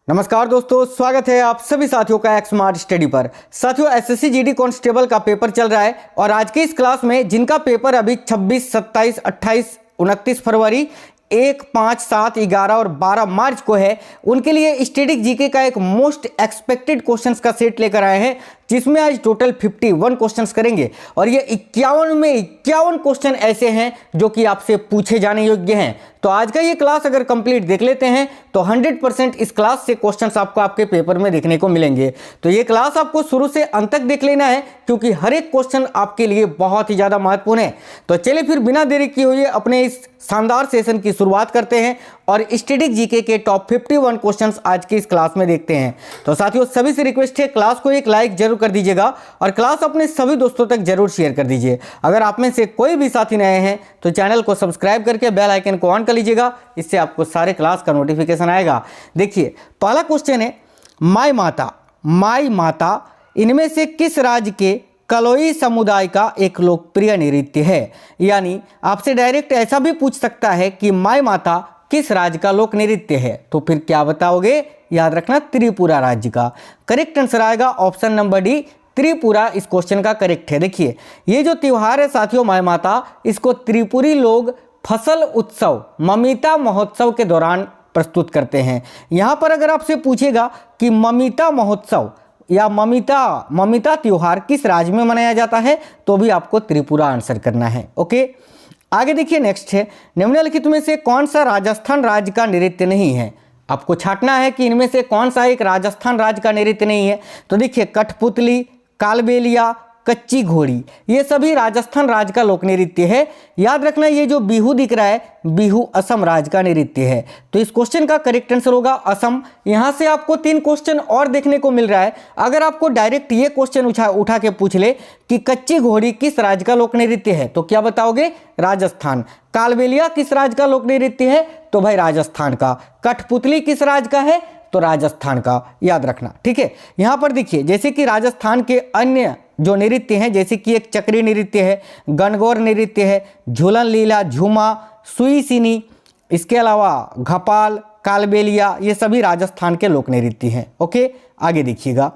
नमस्कार दोस्तों, स्वागत है आप सभी साथियों का एक स्मार्ट स्टडी पर। साथियों, एसएससी जीडी कांस्टेबल का पेपर चल रहा है और आज के इस क्लास में जिनका पेपर अभी 26, 27, 28, 29 फरवरी, 1, 5, 7, 11 और 12 मार्च को है, उनके लिए स्टैटिक जीके का एक मोस्ट एक्सपेक्टेड क्वेश्चंस का सेट लेकर आए हैं, जिसमें आज टोटल 51 क्वेश्चंस करेंगे और ये 51 में 51 क्वेश्चन ऐसे हैं जो कि आपसे पूछे जाने योग्य हैं। तो आज का ये क्लास अगर कंप्लीट देख लेते हैं तो 100% इस क्लास से क्वेश्चंस आपको आपके पेपर में देखने को मिलेंगे। तो ये क्लास आपको शुरू से अंत तक देख लेना है, क्योंकि हर एक क्वेश्चन आपके लिए बहुत ही ज़्यादा महत्वपूर्ण है। तो चलिए फिर बिना देरी किए हुए अपने इस शानदार सेशन की शुरुआत करते हैं और स्टैटिक जीके के टॉप 51 क्वेश्चंस आज की इस क्लास में देखते हैं। तो साथियों, सभी से रिक्वेस्ट है, क्लास को एक लाइक जरूर कर दीजिएगा और क्लास अपने सभी दोस्तों तक जरूर शेयर कर दीजिए। अगर आप में से कोई भी साथी नए हैं तो चैनल को सब्सक्राइब करके बेल आइकन को ऑन कर लीजिएगा, इससे आपको सारे क्लास का नोटिफिकेशन आएगा। देखिए, पहला क्वेश्चन है, माई माता इनमें से किस राज्य के कलोई समुदाय का एक लोकप्रिय नृत्य है? यानी आपसे डायरेक्ट ऐसा भी पूछ सकता है कि माई माता किस राज्य का लोक नृत्य है, तो फिर क्या बताओगे? याद रखना, त्रिपुरा राज्य का। करेक्ट आंसर आएगा ऑप्शन नंबर डी, त्रिपुरा इस क्वेश्चन का करेक्ट है। देखिए, ये जो त्योहार है साथियों, माई माता, इसको त्रिपुरी लोग फसल उत्सव ममिता महोत्सव के दौरान प्रस्तुत करते हैं। यहाँ पर अगर आपसे पूछेगा कि ममिता महोत्सव या ममिता त्योहार किस राज्य में मनाया जाता है, तो भी आपको त्रिपुरा आंसर करना है। ओके, आगे देखिए, नेक्स्ट है, निम्नलिखित में से कौन सा राजस्थान राज्य का नृत्य नहीं है? आपको छांटना है कि इनमें से कौन सा एक राजस्थान राज्य का नृत्य नहीं है। तो देखिए, कठपुतली, कालबेलिया, कच्ची घोड़ी, ये सभी राजस्थान राज्य का लोक नृत्य है। याद रखना, ये जो बिहू दिख रहा है, बिहू असम राज्य का नृत्य है। तो इस क्वेश्चन का करेक्ट आंसर होगा असम। यहां से आपको 3 क्वेश्चन और देखने को मिल रहा है। अगर आपको डायरेक्ट ये क्वेश्चन उठा के पूछ ले कि कच्ची घोड़ी किस राज्य का लोक नृत्य है, तो क्या बताओगे? राजस्थान। कालबेलिया किस राज्य का लोक नृत्य है? तो भाई राजस्थान का। कठपुतली किस राज्य का है? तो राजस्थान का। याद रखना, ठीक है। यहां पर देखिए, जैसे कि राजस्थान के अन्य जो नृत्य हैं, जैसे कि एक चक्री नृत्य है, गणगौर नृत्य है, झूलन लीला, झूमा, सुई सिनी, इसके अलावा घपाल, कालबेलिया, ये सभी राजस्थान के लोक नृत्य हैं। ओके, आगे देखिएगा।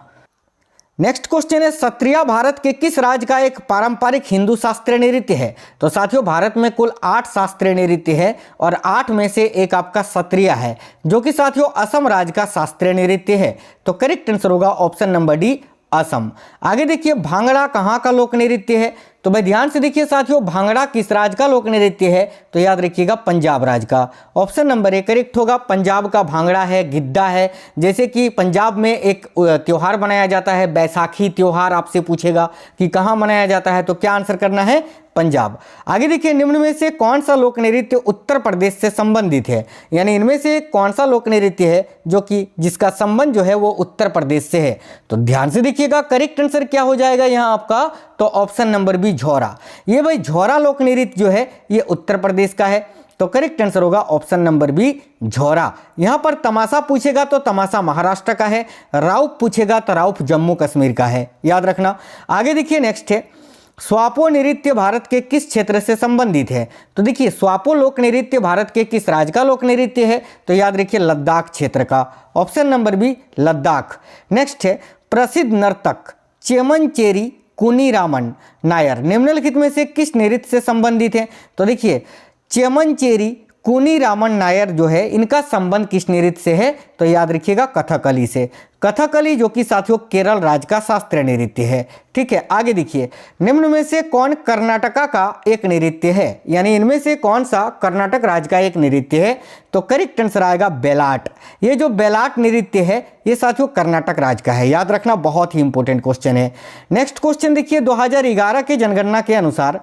नेक्स्ट क्वेश्चन है, सत्रिया भारत के किस राज्य का एक पारंपरिक हिंदू शास्त्रीय नृत्य है? तो साथियों, भारत में कुल 8 शास्त्रीय नृत्य है और 8 में से एक आपका सत्रिया है, जो कि साथियों असम राज्य का शास्त्रीय नृत्य है। तो करेक्ट आंसर होगा ऑप्शन नंबर डी, असम। आगे देखिए, भांगड़ा कहाँ का लोक नृत्य है? तो भाई ध्यान से देखिए साथियों, भांगड़ा किस राज्य का लोक नृत्य है? तो याद रखिएगा, पंजाब राज्य का। ऑप्शन नंबर ए करेक्ट होगा। पंजाब का भांगड़ा है, गिद्धा है। जैसे कि पंजाब में एक त्योहार मनाया जाता है, बैसाखी त्योहार, आपसे पूछेगा कि कहाँ मनाया जाता है, तो क्या आंसर करना है? पंजाब। आगे देखिए, निम्न में से कौन सा लोक नृत्य उत्तर प्रदेश से संबंधित है? यानी इनमें से कौन सा लोक नृत्य है जो कि जिसका संबंध जो है वो उत्तर प्रदेश से है? तो ध्यान से देखिएगा, करेक्ट आंसर क्या हो जाएगा यहाँ आपका? तो ऑप्शन नंबर बी, झोरा। ये भाई झोरा लोक नृत्य जो है ये उत्तर प्रदेश का है। तो करेक्ट आंसर होगा ऑप्शन नंबर बी, झोरा। यहां पर तमाशा पूछेगा तो तमाशा महाराष्ट्र का है, राउफ पूछेगा तो राउफ जम्मू कश्मीर का है। याद रखना। आगे देखिए, नेक्स्ट है, स्वापो नृत्य भारत के किस क्षेत्र से संबंधित है? तो देखिए, स्वापो लोक नृत्य भारत के किस राज्य का लोक नृत्य है? तो याद रखिए, लद्दाख क्षेत्र का। Option number B, Ladakh. Next है, प्रसिद्ध नर्तक चेमनचेरी कुनीरामन नायर निम्नलिखित में से किस नृत्य से संबंधित है? तो देखिए, चेमनचेरी कुनीरामन नायर जो है, इनका संबंध किस नृत्य से है? तो याद रखिएगा, कथकली से। कथकली जो कि साथियों केरल राज्य का शास्त्रीय नृत्य है। ठीक है, आगे देखिए, निम्न में से कौन कर्नाटका का एक नृत्य है? यानी इनमें से कौन सा कर्नाटक राज्य का एक नृत्य है? तो करेक्ट आंसर आएगा बेलाट। ये जो बेलाट नृत्य है ये साथियों कर्नाटक राज्य का है। याद रखना, बहुत ही इंपॉर्टेंट क्वेश्चन है। नेक्स्ट क्वेश्चन देखिए, 2011 के जनगणना के अनुसार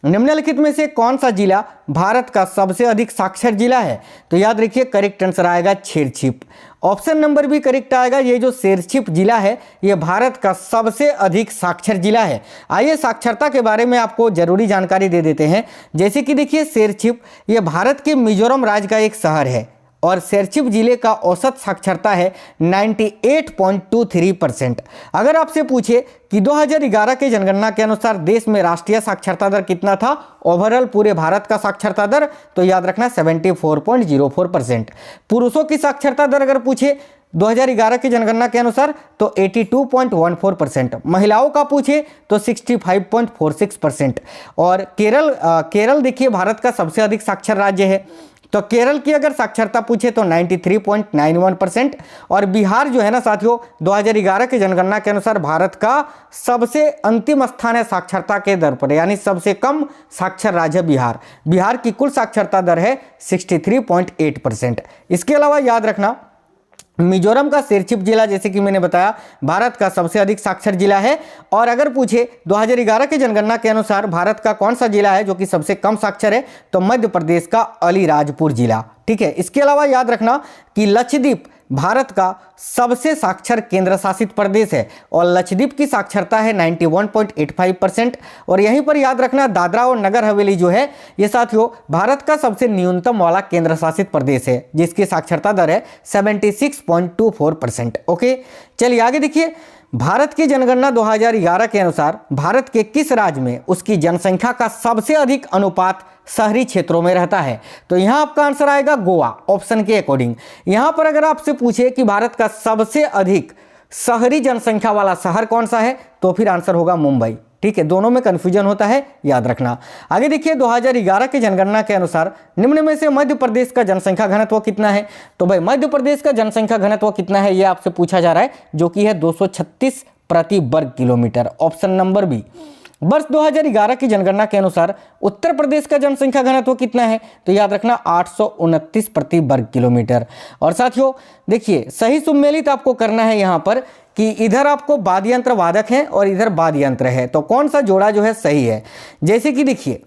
निम्नलिखित में से कौन सा जिला भारत का सबसे अधिक साक्षर जिला है? तो याद रखिए, करेक्ट आंसर आएगा शेरछिप। ऑप्शन नंबर भी करेक्ट आएगा। ये जो शेरछिप जिला है ये भारत का सबसे अधिक साक्षर जिला है। आइए साक्षरता के बारे में आपको जरूरी जानकारी दे देते हैं। जैसे कि देखिए, शेरछिप ये भारत के मिजोरम राज्य का एक शहर है और शेरछिप जिले का औसत साक्षरता है 98.23%। अगर आपसे पूछे कि 2011 के जनगणना के अनुसार देश में राष्ट्रीय साक्षरता दर कितना था, ओवरऑल पूरे भारत का साक्षरता दर, तो याद रखना 74.04%। पुरुषों की साक्षरता दर अगर पूछे 2011 की जनगणना के अनुसार तो 82.14%। महिलाओं का पूछे तो 65.46%। और केरल देखिए भारत का सबसे अधिक साक्षर राज्य है, तो केरल की अगर साक्षरता पूछे तो 93.91%। और बिहार जो है ना साथियों 2011 की जनगणना के अनुसार भारत का सबसे अंतिम स्थान है साक्षरता के दर पर, यानी सबसे कम साक्षर राज्य बिहार। बिहार की कुल साक्षरता दर है 63.8%। इसके अलावा याद रखना मिजोरम का सिरचिप जिला जैसे कि मैंने बताया भारत का सबसे अधिक साक्षर जिला है। और अगर पूछे 2011 की जनगणना के अनुसार भारत का कौन सा जिला है जो कि सबसे कम साक्षर है, तो मध्य प्रदेश का अलीराजपुर जिला। ठीक है, इसके अलावा याद रखना कि लक्षद्वीप भारत का सबसे साक्षर केंद्र शासित प्रदेश है और लक्षद्वीप की साक्षरता है 91.85%। और यहीं पर याद रखना दादरा और नगर हवेली जो है ये साथियों भारत का सबसे न्यूनतम वाला केंद्र शासित प्रदेश है, जिसकी साक्षरता दर है 76.24%। ओके, चलिए आगे देखिए। भारत की जनगणना 2011 के अनुसार भारत के किस राज्य में उसकी जनसंख्या का सबसे अधिक अनुपात शहरी क्षेत्रों में रहता है, तो यहां आपका आंसर आएगा गोवा, ऑप्शन के अकॉर्डिंग। यहां पर अगर आपसे पूछे कि भारत का सबसे अधिक शहरी जनसंख्या वाला शहर कौन सा है, तो फिर आंसर होगा मुंबई। ठीक है, दोनों में कंफ्यूजन होता है, याद रखना। आगे देखिए 2011 की जनगणना के अनुसार निम्न में से मध्य प्रदेश का जनसंख्या घनत्व कितना है, तो भाई मध्य प्रदेश का जनसंख्या घनत्व कितना है ये आपसे पूछा जा रहा है, जो कि है 236 प्रति वर्ग किलोमीटर, ऑप्शन नंबर बी। वर्ष 2011 की जनगणना के अनुसार उत्तर प्रदेश का जनसंख्या घनत्व कितना है, तो याद रखना 829 प्रति वर्ग किलोमीटर। और साथियों देखिए सही सुमेलित आपको करना है यहाँ पर कि इधर आपको वाद्य यंत्र वादक है और इधर वाद्य यंत्र है, तो कौन सा जोड़ा जो है सही है। जैसे कि देखिए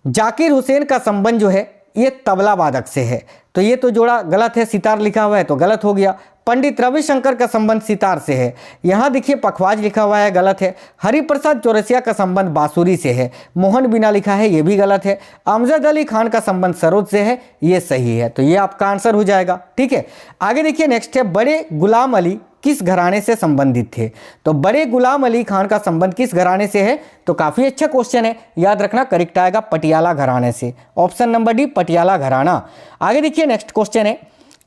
जाकिर हुसैन का संबंध जो है ये तबला वादक से है, तो ये तो जोड़ा गलत है, सितार लिखा हुआ है तो गलत हो गया। पंडित रविशंकर का संबंध सितार से है, यहाँ देखिए पखवाज लिखा हुआ है, गलत है। हरिप्रसाद चौरसिया का संबंध बांसुरी से है, मोहन बिना लिखा है, ये भी गलत है। अमजद अली खान का संबंध सरोद से है, ये सही है, तो ये आपका आंसर हो जाएगा। ठीक है, आगे देखिए नेक्स्ट है बड़े गुलाम अली किस घराने से संबंधित थे, तो बड़े गुलाम अली खान का संबंध किस घराने से है, तो काफी अच्छा क्वेश्चन है, याद रखना करेक्ट आएगा पटियाला घराने से, ऑप्शन नंबर डी पटियाला घराना। आगे देखिए नेक्स्ट क्वेश्चन है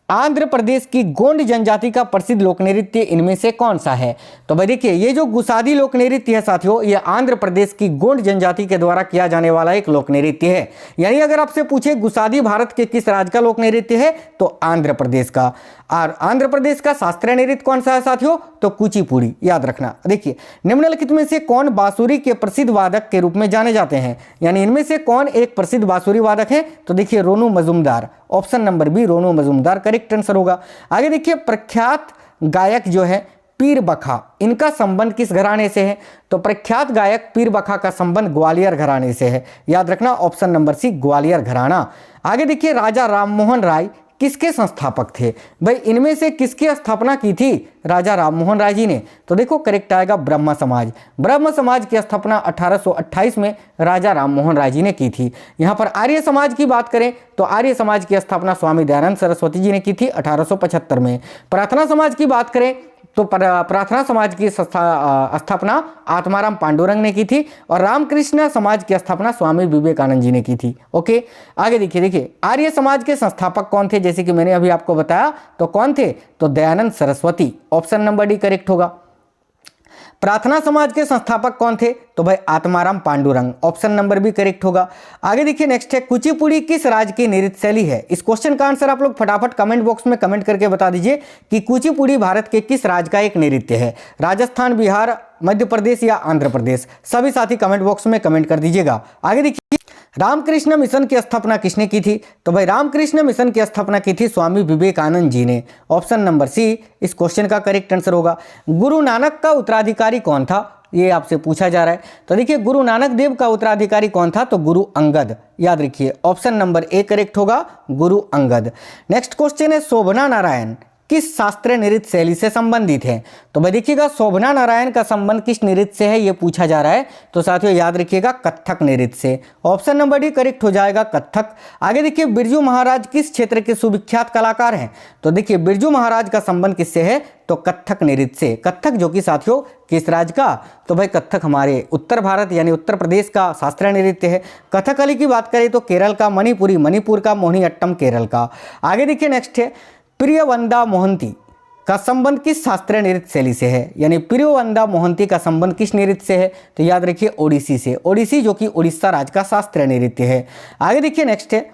आंध्र प्रदेश की गोंड जनजाति का प्रसिद्ध लोक नृत्य इनमें से कौन सा है, तो भाई देखिए ये जो गुसादी लोक नृत्य है साथियों ये आंध्र प्रदेश की गोंड जनजाति के द्वारा किया जाने वाला एक लोक नृत्य है। यानी अगर आपसे पूछे गुसादी भारत के किस राज्य का लोक नृत्य है, तो आंध्र प्रदेश का। और आंध्र प्रदेश का शास्त्रीय नृत्य कौन सा है साथियों, तो कुचिपुड़ी, याद रखना। देखिए निम्नलिखित में से कौन बांसुरी के प्रसिद्ध वादक के रूप में जाने जाते हैं, यानी इनमें से कौन एक प्रसिद्ध बांसुरी वादक है, तो देखिए रोनू मजूमदार, ऑप्शन नंबर बी रोनू मजूमदार करेक्ट आंसर होगा। आगे देखिए प्रख्यात गायक जो है पीर बखा, इनका संबंध किस घराने से है, तो प्रख्यात गायक पीर बखा का संबंध ग्वालियर घराने से है, याद रखना ऑप्शन नंबर सी ग्वालियर घराना। आगे देखिए राजा राममोहन राय किसके संस्थापक थे, भाई इनमें से किसकी स्थापना की थी, राजा राममोहन राय जी ने, तो देखो करेक्ट आएगा ब्रह्म समाज। ब्रह्म समाज की स्थापना 1828 में राजा राममोहन राय जी ने की थी। यहाँ पर आर्य समाज की बात करें तो आर्य समाज की स्थापना स्वामी दयानंद सरस्वती जी ने की थी 1875 में। प्रार्थना समाज की बात करें तो प्रार्थना समाज की स्थापना आत्माराम पांडुरंग ने की थी और रामकृष्ण समाज की स्थापना स्वामी विवेकानंद जी ने की थी। ओके, आगे देखिए आर्य समाज के संस्थापक कौन थे, जैसे कि मैंने अभी आपको बताया, तो कौन थे, तो Dayanand Saraswati, option number D correct होगा। प्रार्थना समाज के संस्थापक कौन थे, तो भाई Atmaram Pandurang, option number B correct होगा। आगे देखिए नेक्स्ट है कुचिपुड़ी किस राज्य की नृत्य शैली है। इस क्वेश्चन का आंसर आप लोग फटाफट कमेंट बॉक्स में कमेंट करके बता दीजिए कि कुचिपुड़ी भारत के किस राज्य का एक नृत्य है, राजस्थान, बिहार, मध्य प्रदेश या आंध्र प्रदेश। सभी साथी कमेंट बॉक्स में कमेंट कर दीजिएगा। आगे देखिए रामकृष्ण मिशन की स्थापना किसने की थी, तो भाई रामकृष्ण मिशन की स्थापना की थी स्वामी विवेकानंद जी ने, ऑप्शन नंबर सी इस क्वेश्चन का करेक्ट आंसर होगा। गुरु नानक का उत्तराधिकारी कौन था, ये आपसे पूछा जा रहा है, तो देखिए गुरु नानक देव का उत्तराधिकारी कौन था, तो गुरु अंगद, याद रखिए ऑप्शन नंबर ए करेक्ट होगा, गुरु अंगद। नेक्स्ट क्वेश्चन है शोभना नारायण किस शास्त्रीय नृत्य शैली से संबंधित है, तो भाई देखिएगा शोभना नारायण का संबंध किस नृत्य से है ये पूछा जा रहा है, तो साथियों याद रखिएगा कथक नृत्य से, ऑप्शन नंबर डी करेक्ट हो जाएगा कथक। आगे देखिए बिरजू महाराज किस क्षेत्र के सुविख्यात कलाकार हैं, तो देखिए बिरजू महाराज का संबंध किससे है, तो कथक नृत्य से। कथक जो कि साथियों किस राज्य का, तो भाई कथक हमारे उत्तर भारत यानी उत्तर प्रदेश का शास्त्रीय नृत्य है। कथकली की बात करें तो केरल का, मणिपुर का, मोहिनीअट्टम केरल का। आगे देखिए नेक्स्ट है प्रियवंदा मोहंती का संबंध किस शास्त्रीय नृत्य शैली से है, यानी प्रियवंदा मोहंती का संबंध किस नृत्य से है, तो याद रखिए ओडिसी से, ओडिसी जो कि उड़ीसा राज्य का शास्त्रीय नृत्य है। आगे देखिए नेक्स्ट है,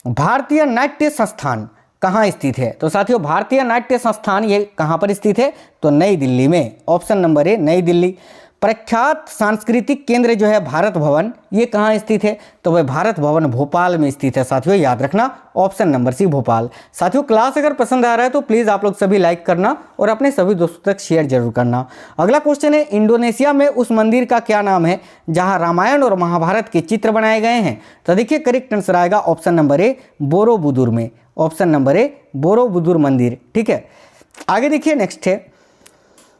भारतीय नाट्य संस्थान कहाँ स्थित है, तो साथियों भारतीय नाट्य संस्थान ये कहाँ पर स्थित है, तो नई दिल्ली में, ऑप्शन नंबर ए नई दिल्ली। प्रख्यात सांस्कृतिक केंद्र जो है भारत भवन, ये कहाँ स्थित है, तो वह भारत भवन भोपाल में स्थित है साथियों, याद रखना ऑप्शन नंबर सी भोपाल। साथियों क्लास अगर पसंद आ रहा है तो प्लीज़ आप लोग सभी लाइक करना और अपने सभी दोस्तों तक शेयर जरूर करना। अगला क्वेश्चन है, इंडोनेशिया में उस मंदिर का क्या नाम है जहाँ रामायण और महाभारत के चित्र बनाए गए हैं, तो देखिए करेक्ट आंसर आएगा ऑप्शन नंबर ए बोरोबुदुर में, ऑप्शन नंबर ए बोरोबुदुर मंदिर। ठीक है, आगे देखिए नेक्स्ट है,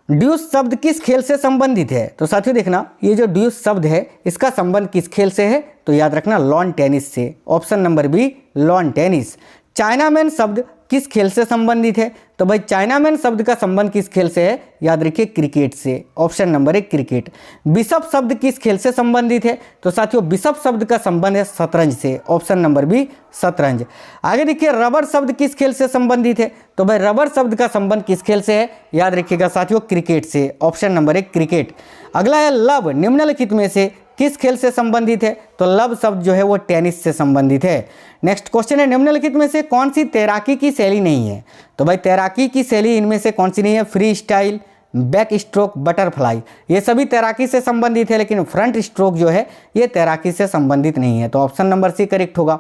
ड्यूस शब्द किस खेल से संबंधित है, तो साथियों देखना ये जो ड्यूस शब्द है इसका संबंध किस खेल से है, तो याद रखना लॉन टेनिस से, option number B lawn tennis. Chinaman शब्द किस खेल से संबंधित है, तो भाई चाइनामैन शब्द का संबंध किस खेल से है, याद रखिए क्रिकेट से, ऑप्शन नंबर एक क्रिकेट। बिशप शब्द किस खेल से संबंधित है, तो साथियों बिशप शब्द का संबंध है शतरंज से, ऑप्शन नंबर बी शतरंज। आगे देखिए रबर शब्द किस खेल से संबंधित है, तो भाई रबर शब्द का संबंध किस खेल से है, याद रखिएगा साथियों क्रिकेट से, ऑप्शन नंबर एक क्रिकेट। अगला है लव निम्नलिखित में से किस खेल से संबंधित है, तो लव शब्द जो है वो टेनिस से संबंधित है। नेक्स्ट क्वेश्चन है, निम्नलिखित में से कौन सी तैराकी की शैली नहीं है, तो भाई तैराकी की शैली इनमें से कौन सी नहीं है, free style, back stroke, butterfly, ये सभी तैराकी से संबंधित है, लेकिन फ्रंट स्ट्रोक जो है ये तैराकी से संबंधित नहीं है, तो ऑप्शन नंबर सी करेक्ट होगा।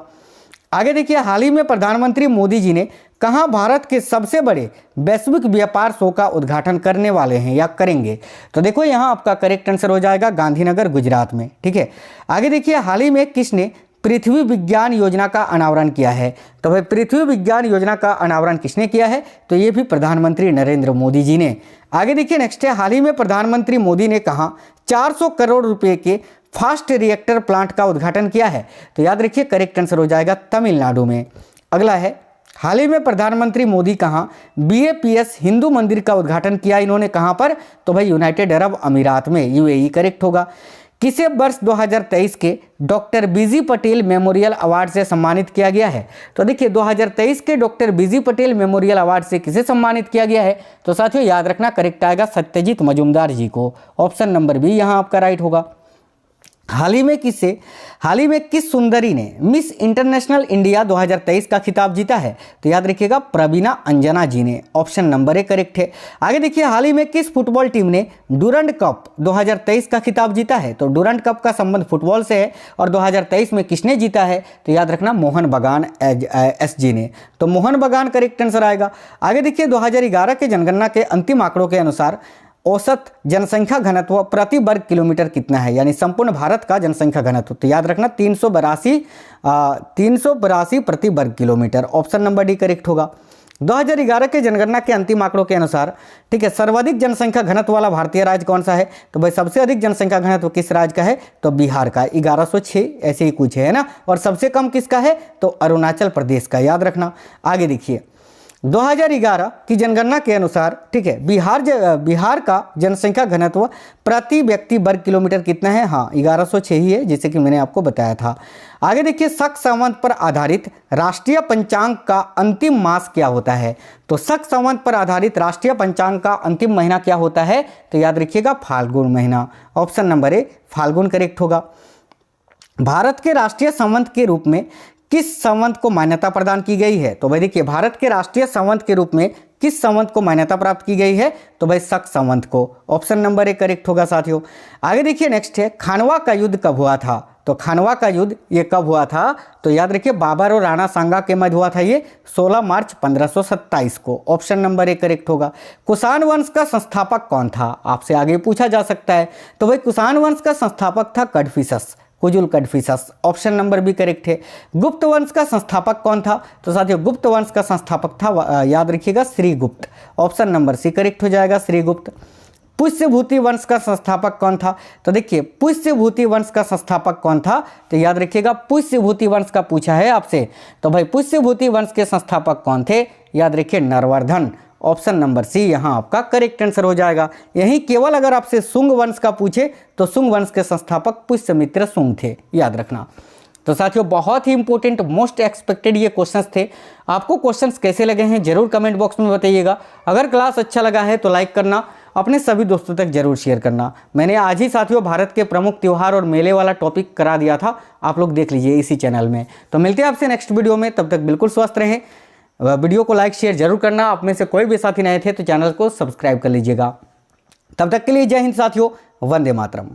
आगे देखिए, हाल ही में प्रधानमंत्री मोदी जी ने कहाँ भारत के सबसे बड़े वैश्विक व्यापार शो का उद्घाटन करने वाले हैं या करेंगे, तो देखो यहाँ आपका करेक्ट आंसर हो जाएगा गांधीनगर गुजरात में। ठीक है, आगे देखिए, हाल ही में किसने पृथ्वी विज्ञान योजना का अनावरण किया है, तो भाई पृथ्वी विज्ञान योजना का अनावरण किसने किया है, तो ये भी प्रधानमंत्री नरेंद्र मोदी जी ने। आगे देखिए नेक्स्ट है, हाल ही में प्रधानमंत्री मोदी ने कहाँ 400 करोड़ रुपए के फास्ट रिएक्टर प्लांट का उद्घाटन किया है, तो याद रखिए करेक्ट आंसर हो जाएगा तमिलनाडु में। अगला है, हाल ही में प्रधानमंत्री मोदी कहाँ BAPS हिंदू मंदिर का उद्घाटन किया, इन्होंने कहाँ पर, तो भाई यूनाइटेड अरब अमीरात में, UAE करेक्ट होगा। किसे वर्ष 2023 के doctor BG Patel memorial award से सम्मानित किया गया है, तो देखिए 2023 के doctor BG Patel memorial award से किसे सम्मानित किया गया है, तो साथियों याद रखना करेक्ट आएगा सत्यजीत मजूमदार जी को, ऑप्शन नंबर बी यहाँ आपका राइट होगा। हाल ही में किस सुंदरी ने मिस इंटरनेशनल इंडिया 2023 का खिताब जीता है, तो याद रखिएगा प्रवीणा अंजना जी ने, ऑप्शन नंबर ए करेक्ट है। आगे देखिए, हाल ही में किस फुटबॉल टीम ने डुरंड कप 2023 का खिताब जीता है, तो डुरंड कप का संबंध फुटबॉल से है और 2023 में किसने जीता है, तो याद रखना मोहन बगान SG ने, तो मोहन बगान करेक्ट आंसर आएगा। आगे देखिए, 2011 के जनगणना के अंतिम आंकड़ों के अनुसार औसत जनसंख्या घनत्व प्रति वर्ग किलोमीटर कितना है, यानी संपूर्ण भारत का जनसंख्या घनत्व, तो याद रखना 382 प्रति वर्ग kilometre, option number D correct होगा। 2011 के जनगणना के अंतिम आंकड़ों के अनुसार, ठीक है, सर्वाधिक जनसंख्या घनत्व वाला भारतीय राज्य कौन सा है, तो भाई सबसे अधिक जनसंख्या घनत्व किस राज्य का है, तो बिहार का 1106 ऐसे ही कुछ है ना, और सबसे कम किसका है, तो अरुणाचल प्रदेश का, याद रखना। आगे देखिए, 2011 की जनगणना के अनुसार, ठीक है, बिहार का जनसंख्या घनत्व प्रति व्यक्ति वर्ग किलोमीटर कितना है, हाँ 1106 ही है, जैसे कि मैंने आपको बताया था। आगे देखिए, शक संवत पर आधारित राष्ट्रीय पंचांग का अंतिम मास क्या होता है, तो शक संवत पर आधारित राष्ट्रीय पंचांग का अंतिम महीना क्या होता है, तो याद रखिएगा फाल्गुन महीना, option number A Phalgun correct होगा। भारत के राष्ट्रीय संवत के रूप में किस संवत को मान्यता प्रदान की गई है, तो भाई देखिए भारत के राष्ट्रीय संवत के रूप में किस संवत को मान्यता प्राप्त की गई है, तो भाई शक संवत को, ऑप्शन नंबर ए करेक्ट होगा साथियों। आगे देखिए नेक्स्ट है, खानवा का युद्ध कब हुआ था, तो खानवा का युद्ध ये कब हुआ था, तो याद रखिए बाबर और राणा सांगा के मध्य हुआ था, ये 16 मार्च 1527 को, ऑप्शन नंबर ए करेक्ट होगा। कुषाण वंश का संस्थापक कौन था, आपसे आगे पूछा जा सकता है, तो भाई कुषाण वंश का संस्थापक था Kadphises, Kujula Kadphises, option number B correct है। गुप्त वंश का संस्थापक कौन था, तो साथियों गुप्त वंश का संस्थापक था, याद रखिएगा Srigupta, option number C correct हो जाएगा श्रीगुप्त। पुष्यभूति वंश का संस्थापक कौन था, तो देखिए पुष्यभूति वंश का संस्थापक कौन था, तो याद रखिएगा पुष्यभूति वंश का पूछा है आपसे, तो भाई पुष्यभूति वंश के संस्थापक कौन थे, याद रखिए नरवर्धन, ऑप्शन नंबर सी यहाँ आपका करेक्ट आंसर हो जाएगा। यही केवल अगर आपसे शुंग वंश का पूछे तो शुंग वंश के संस्थापक पुष्यमित्र शुंग थे, याद रखना। तो साथियों बहुत ही इंपॉर्टेंट मोस्ट एक्सपेक्टेड ये क्वेश्चंस थे। आपको क्वेश्चंस कैसे लगे हैं जरूर कमेंट बॉक्स में बताइएगा। अगर क्लास अच्छा लगा है तो लाइक करना, अपने सभी दोस्तों तक जरूर शेयर करना। मैंने आज ही साथियों भारत के प्रमुख त्योहार और मेले वाला टॉपिक करा दिया था, आप लोग देख लीजिए इसी चैनल में। तो मिलते हैं आपसे नेक्स्ट वीडियो में, तब तक बिल्कुल स्वस्थ रहें। वीडियो को लाइक शेयर जरूर करना। आप में से कोई भी साथी नए थे तो चैनल को सब्सक्राइब कर लीजिएगा। तब तक के लिए जय हिंद साथियों, वंदे मातरम।